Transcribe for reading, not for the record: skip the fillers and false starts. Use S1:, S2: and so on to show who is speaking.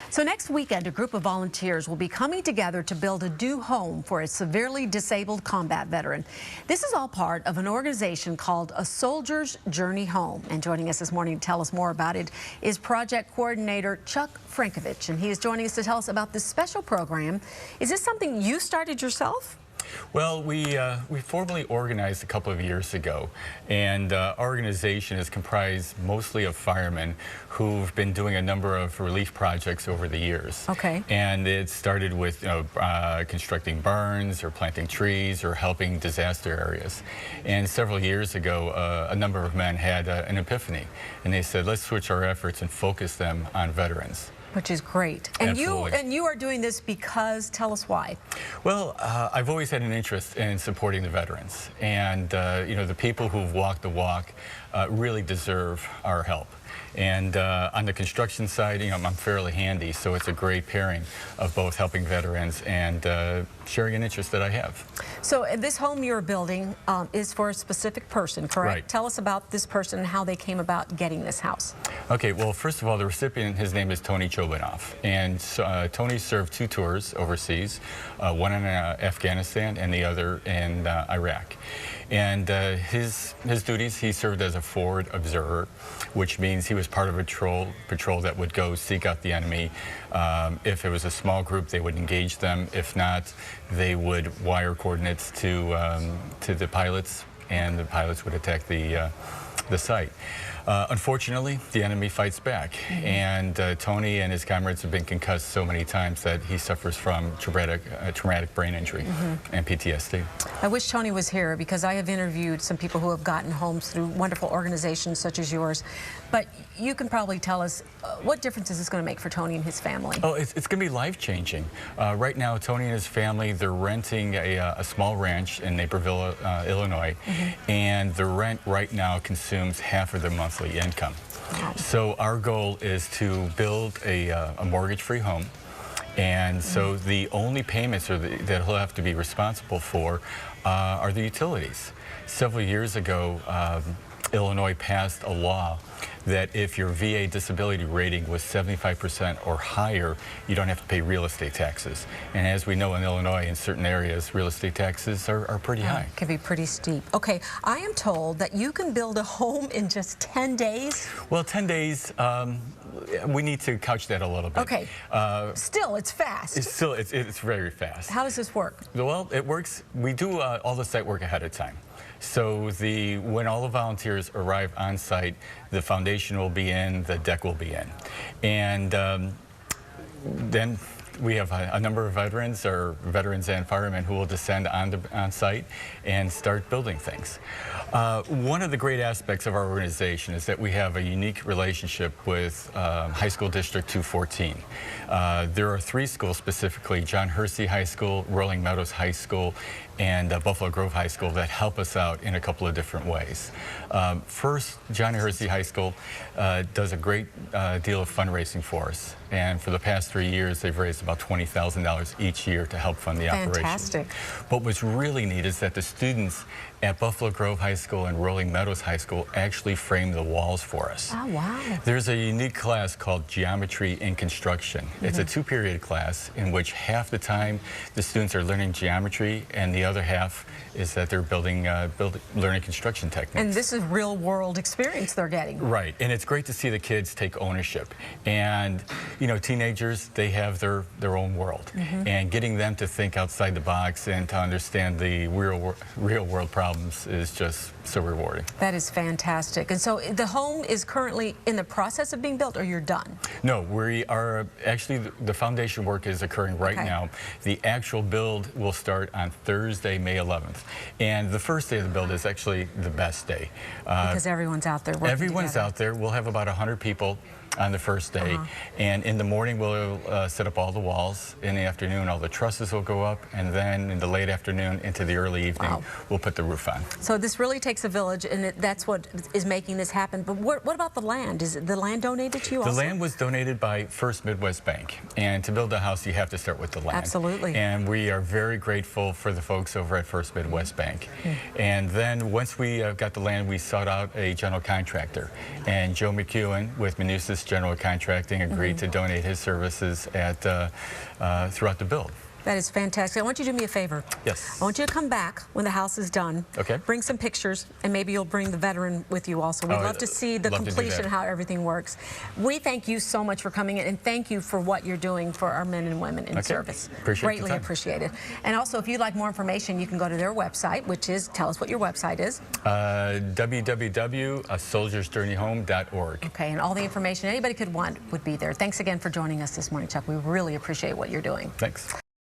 S1: So next weekend, a group of volunteers will be coming together to build a new home for a severely disabled combat veteran. This is all part of an organization called A Soldier's Journey Home. And joining us this morning to tell us more about it is project coordinator Chuck Frankovich. And he is joining us to tell us about this special program. Is this something you started yourself?
S2: Well, we formally organized a couple of years ago, and our organization is comprised mostly of firemen who've been doing a number of relief projects over the years.
S1: Okay.
S2: And it started with constructing barns or planting trees or helping disaster areas. And several years ago, a number of men had an epiphany, and they said, let's switch our efforts and focus them on veterans.
S1: Which is great. And
S2: Absolutely.
S1: you are doing this because, tell us why.
S2: Well, I've always had an interest in supporting the veterans, and the people who've walked the walk really deserve our help. And on the construction side, I'm fairly handy, so it's a great pairing of both helping veterans and sharing an interest that I have.
S1: So this home you're building is for a specific person, correct?
S2: Right.
S1: Tell us about this person and how they came about getting this house.
S2: Okay, well, first of all, the recipient, his name is Tony Chobanoff, and Tony served 2 tours overseas, one in Afghanistan and the other in Iraq. And his duties, he served as a forward observer, which means he was part of a patrol that would go seek out the enemy. If it was a small group, they would engage them. If not, they would wire coordinates to the pilots, and the pilots would attack the site. Unfortunately, the enemy fights back, and Tony and his comrades have been concussed so many times that he suffers from traumatic brain injury and PTSD.
S1: I wish Tony was here because I have interviewed some people who have gotten homes through wonderful organizations such as yours. But you can probably tell us what difference is this going to make for Tony and his family?
S2: Oh, it's going to be life-changing. Right now, Tony and his family, they're renting a small ranch in Naperville, Illinois, and the rent right now consumes half of their monthly income.
S1: Wow.
S2: So our goal is to build a mortgage-free home. And so the only payments that he'll have to be responsible for are the utilities. Several years ago, Illinois passed a law that if your VA disability rating was 75% or higher, you don't have to pay real estate taxes. And as we know in Illinois, in certain areas, real estate taxes are pretty high.
S1: It can be pretty steep. Okay, I am told that you can build a home in just 10 days?
S2: Well, 10 days, we need to couch that a little bit.
S1: Okay, still, it's fast.
S2: It's very fast.
S1: How does this work?
S2: Well, it works. We do all the site work ahead of time. So when all the volunteers arrive on site, the foundation will be in, the deck will be in. And then we have a number of veterans and firemen who will descend on site and start building things. One of the great aspects of our organization is that we have a unique relationship with High School District 214. There are 3 schools specifically, John Hersey High School, Rolling Meadows High School, and Buffalo Grove High School, that help us out in a couple of different ways. First, John Hersey High School does a great deal of fundraising for us. And for the past 3 years, they've raised about $20,000 each year to help fund the operation.
S1: Fantastic.
S2: But what's really neat is that the students at Buffalo Grove High School and Rolling Meadows High School actually frame the walls for us.
S1: Oh, wow.
S2: There's a unique class called Geometry in Construction. It's a 2-period class in which half the time the students are learning geometry and the other half is that they're learning construction techniques.
S1: And this is real-world experience they're getting.
S2: Right, and it's great to see the kids take ownership. And, teenagers, they have their own world. And getting them to think outside the box and to understand the real-world problems is just so rewarding.
S1: That is fantastic. And so the home is currently in the process of being built, or you're done?
S2: No, we are actually, the foundation work is occurring right now. The actual build will start on Thursday, May 11th. And the first day of the build is actually the best day.
S1: Because everyone's out there working
S2: Everyone's
S1: together.
S2: out there. We'll have about 100 people on the first day. And in the morning, we'll set up all the walls. In the afternoon, all the trusses will go up. And then in the late afternoon into the early evening, we'll put the roof on. So
S1: this really takes a village, and that's what is making this happen. But what about the land? Is the land donated to you also?
S2: The land was donated by First Midwest Bank. And to build a house, you have to start with the land.
S1: Absolutely.
S2: And we are very grateful for the folks over at First Midwest Bank. And then once we got the land, we sought out a general contractor. And Joe McEwen with Manusis General Contracting, agreed to donate his services at throughout the build.
S1: That is fantastic. I want you to do me a favor.
S2: Yes.
S1: I want you to come back when the house is done.
S2: Okay.
S1: Bring some pictures, and maybe you'll bring the veteran with you also. We'd love to see the completion, how everything works. We thank you so much for coming in, and thank you for what you're doing for our men and women in service. Greatly appreciated. And also, if you'd like more information, you can go to their website, which is, tell us what your website is.
S2: www.soldiersjourneyhome.org.
S1: Okay, and all the information anybody could want would be there. Thanks again for joining us this morning, Chuck. We really appreciate what you're doing.
S2: Thanks.